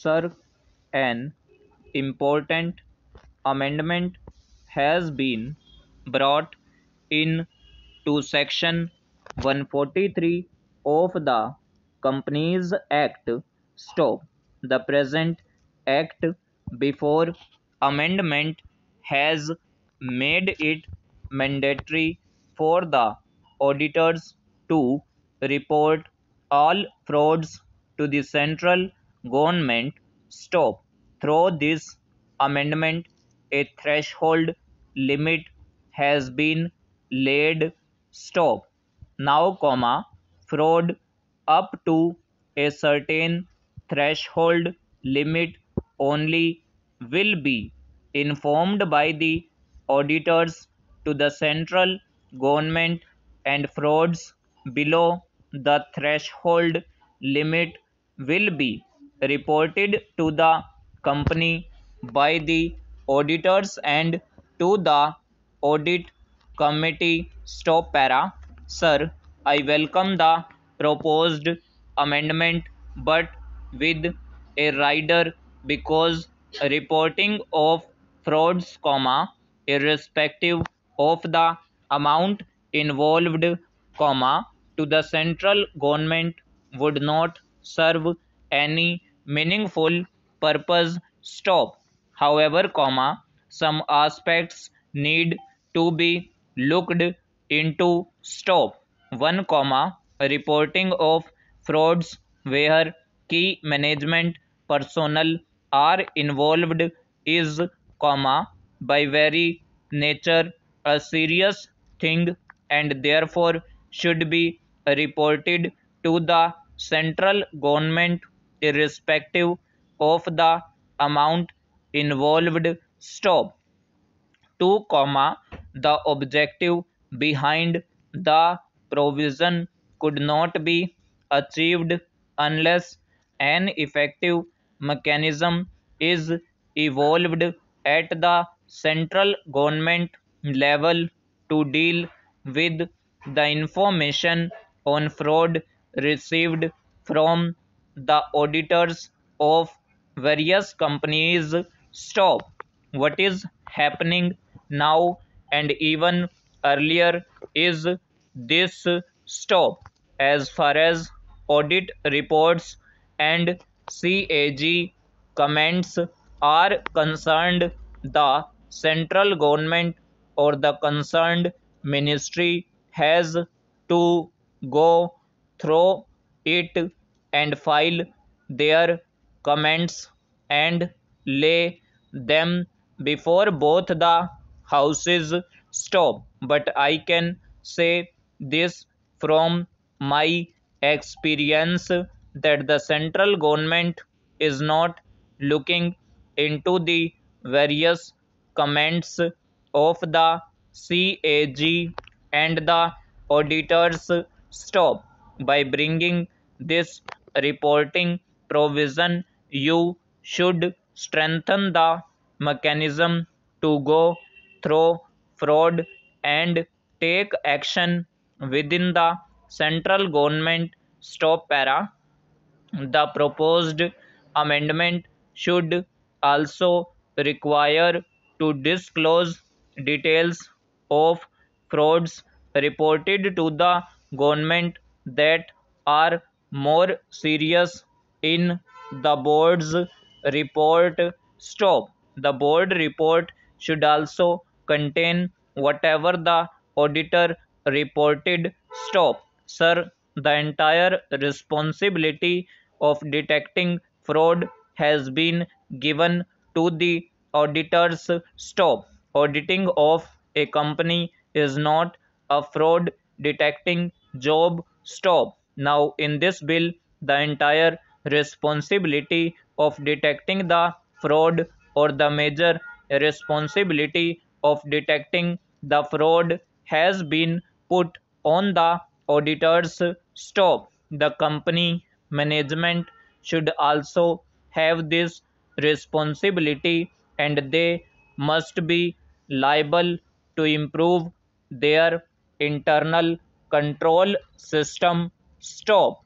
Sir, an important amendment has been brought in to Section 143 of the Companies Act. Stop. The present Act, before amendment, has made it mandatory for the auditors to report all frauds to the central government. Stop. Through this amendment, a threshold limit has been laid. Stop. Now, fraud up to a certain threshold limit only will be informed by the auditors to the central government, and frauds below the threshold limit will be reported to the company by the auditors and to the audit committee. Stop para. Sir, I welcome the proposed amendment, but with a rider, because reporting of frauds, irrespective of the amount involved, to the central government would not serve any meaningful purpose. Stop. However, some aspects need to be looked into. Stop. 1, reporting of frauds where key management personnel are involved is, by very nature, a serious thing, and therefore should be reported to the central government irrespective of the amount involved. Stop. 2, the objective behind the provision could not be achieved unless an effective mechanism is evolved at the central government level to deal with the information on fraud received from the auditors of various companies. Stop. What is happening now and even earlier is this. Stop. As far as audit reports and CAG comments are concerned, the central government or the concerned ministry has to go through it and file their comments and lay them before both the houses. Stop. But I can say this from my experience that the central government is not looking into the various comments of the CAG and the auditors. Stop. By bringing this reporting provision, you should strengthen the mechanism to go through fraud and take action within the central government. Stop para. The proposed amendment should also require to disclose details of frauds reported to the government that are more serious in the board's report. Stop. The board report should also contain whatever the auditor reported. Stop. Sir, the entire responsibility of detecting fraud has been given to the auditors. Stop. Auditing of a company is not a fraud detecting job. Stop. Now, in this bill, the entire responsibility of detecting the fraud or the major responsibility of detecting the fraud has been put on the auditors. Stop. The company management should also have this responsibility, and they must be liable to improve their internal control system. Stop.